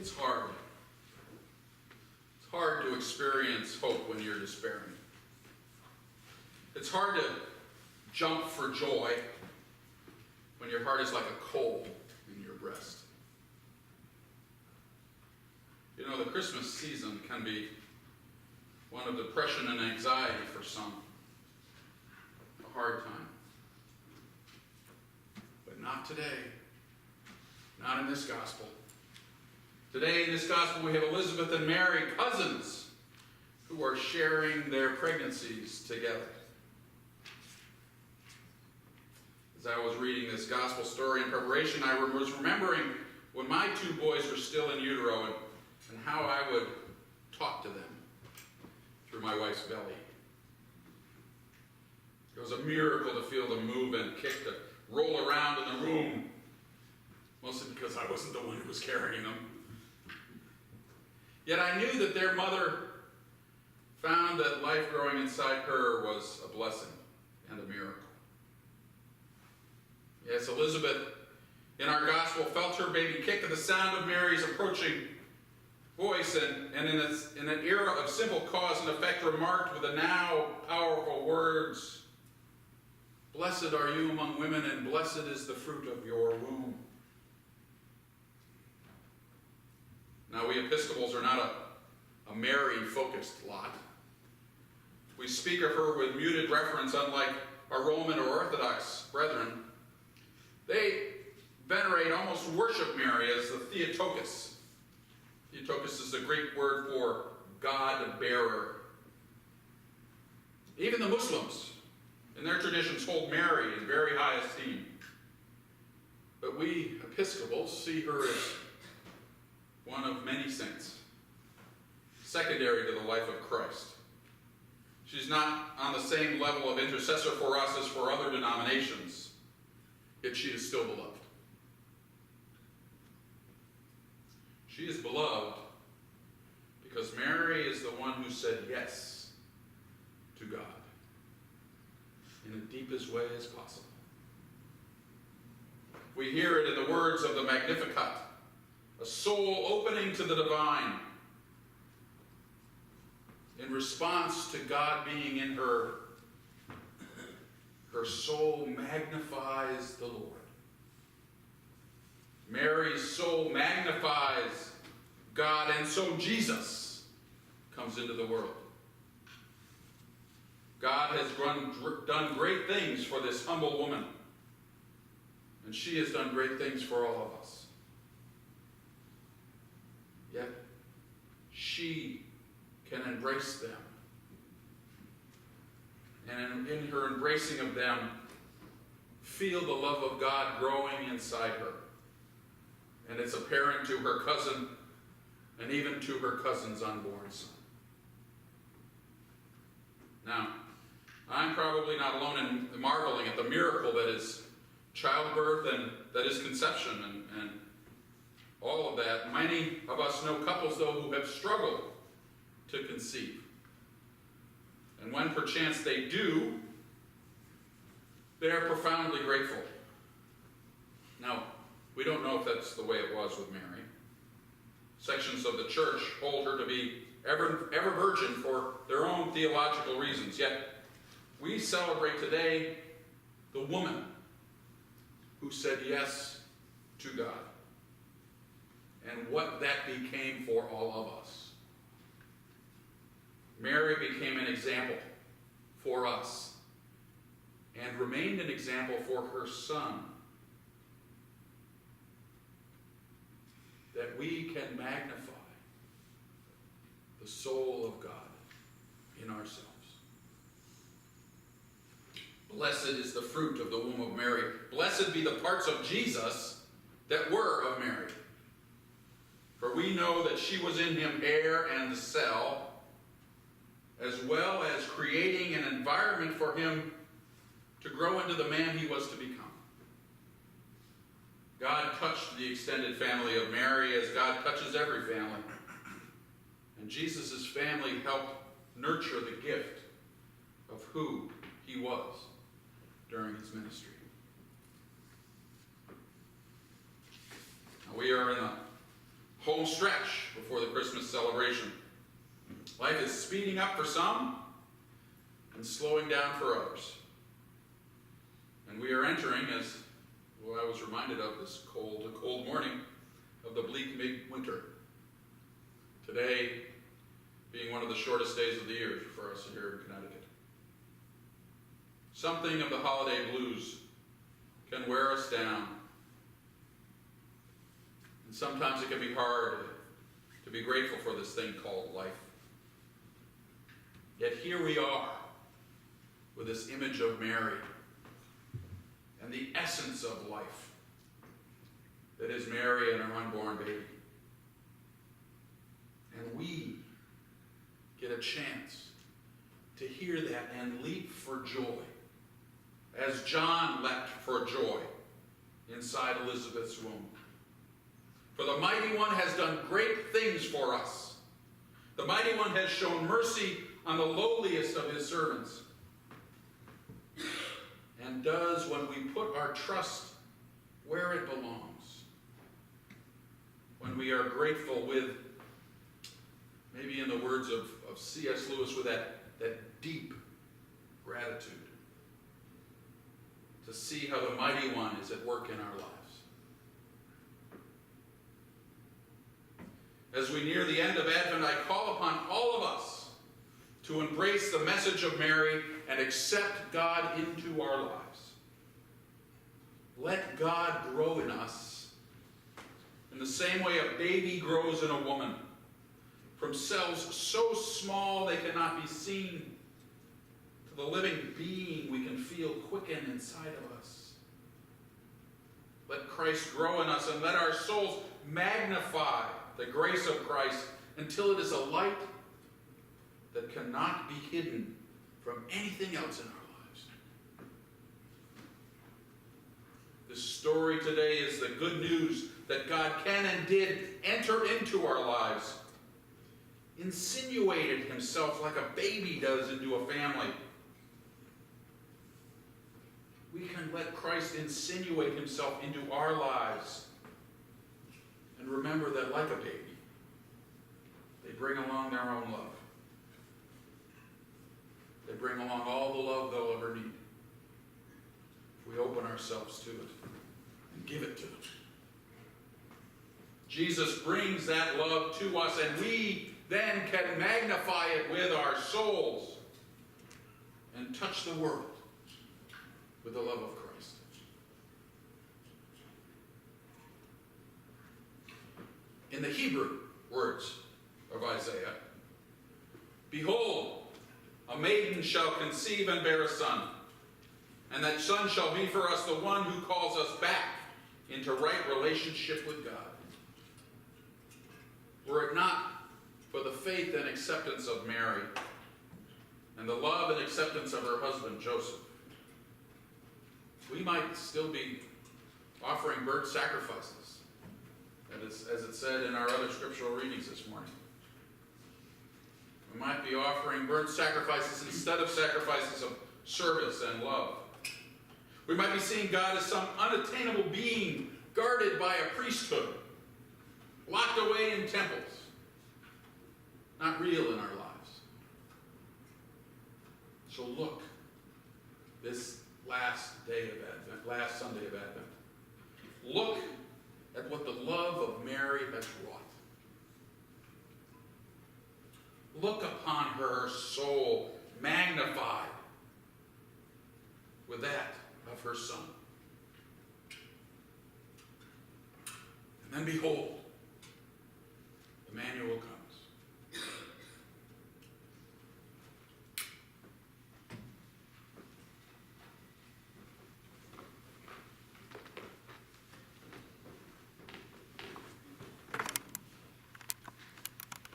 It's hard. It's hard to experience hope when you're despairing. It's hard to jump for joy when your heart is like a coal in your breast. You know, the Christmas season can be one of depression and anxiety for some. A hard time. But not today. Not in this gospel. Today in this gospel we have Elizabeth and Mary, cousins, who are sharing their pregnancies together. As I was reading this gospel story in preparation, I was remembering when my two boys were still in utero and how I would talk to them through my wife's belly. It was a miracle to feel them move and kick, to roll around in the room, mostly because I wasn't the one who was carrying them. Yet I knew that their mother found that life growing inside her was a blessing and a miracle. Yes, Elizabeth, in our gospel, felt her baby kick at the sound of Mary's approaching voice, and in an era of simple cause and effect, remarked with the now powerful words, "Blessed are you among women, and blessed is the fruit of your womb." Now, we Episcopals are not a Mary-focused lot. We speak of her with muted reference, unlike our Roman or Orthodox brethren. They venerate, almost worship Mary as the Theotokos. Theotokos is the Greek word for God-bearer. Even the Muslims, in their traditions, hold Mary in very high esteem. But we Episcopals see her as one of many saints, secondary to the life of Christ. She's not on the same level of intercessor for us as for other denominations, yet she is still beloved. She is beloved because Mary is the one who said yes to God in the deepest way as possible. We hear it in the words of the Magnificat, a soul opening to the divine. In response to God being in her, her soul magnifies the Lord. Mary's soul magnifies God, and so Jesus comes into the world. God has done great things for this humble woman, and she has done great things for all of us. Yet, she can embrace them. And in her embracing of them, feel the love of God growing inside her. And it's apparent to her cousin, and even to her cousin's unborn son. Now, I'm probably not alone in marveling at the miracle that is childbirth and that is conception and all of that. Many of us know couples, though, who have struggled to conceive. And when perchance they do, they are profoundly grateful. Now, we don't know if that's the way it was with Mary. Sections of the church hold her to be ever virgin for their own theological reasons. Yet, we celebrate today the woman who said yes to God, and what that became for all of us. Mary became an example for us and remained an example for her son, that we can magnify the soul of God in ourselves. Blessed is the fruit of the womb of Mary. Blessed be the parts of Jesus that were of Mary. For we know that she was in him heir and cell, as well as creating an environment for him to grow into the man he was to become. God touched the extended family of Mary as God touches every family. And Jesus' family helped nurture the gift of who he was during his ministry. Now, we are in the home stretch before the Christmas celebration. Life is speeding up for some and slowing down for others. And we are entering, as I was reminded of this cold morning, of the bleak midwinter. Today being one of the shortest days of the year for us here in Connecticut. Something of the holiday blues can wear us down. And sometimes it can be hard to be grateful for this thing called life. Yet here we are with this image of Mary and the essence of life that is Mary and her unborn baby. And we get a chance to hear that and leap for joy, as John leapt for joy inside Elizabeth's womb. For the Mighty One has done great things for us. The Mighty One has shown mercy on the lowliest of his servants, and does when we put our trust where it belongs. When we are grateful with, maybe in the words of C.S. Lewis, with that deep gratitude, to see how the Mighty One is at work in our lives. As we near the end of Advent, I call upon all of us to embrace the message of Mary and accept God into our lives. Let God grow in us in the same way a baby grows in a woman, from cells so small they cannot be seen, to the living being we can feel quicken inside of us. Let Christ grow in us, and let our souls magnify the grace of Christ until it is a light that cannot be hidden from anything else in our lives. This story today is the good news that God can and did enter into our lives, insinuated himself like a baby does into a family. We can let Christ insinuate himself into our lives and remember that, like a baby, they bring along their own love. They bring along all the love they'll ever need if we open ourselves to it and give it to them. Jesus brings that love to us, and we then can magnify it with our souls and touch the world with the love of Christ. In the Hebrew words of Isaiah, behold, a maiden shall conceive and bear a son, and that son shall be for us the one who calls us back into right relationship with God. Were it not for the faith and acceptance of Mary and the love and acceptance of her husband Joseph, we might still be offering burnt sacrifices, as it said in our other scriptural readings this morning. We might be offering burnt sacrifices instead of sacrifices of service and love. We might be seeing God as some unattainable being guarded by a priesthood, locked away in temples, not real in our lives. So look, this last day of Advent, last Sunday of Advent, look at what the love of Mary has wrought. Look upon her soul magnified with that of her Son. And then behold,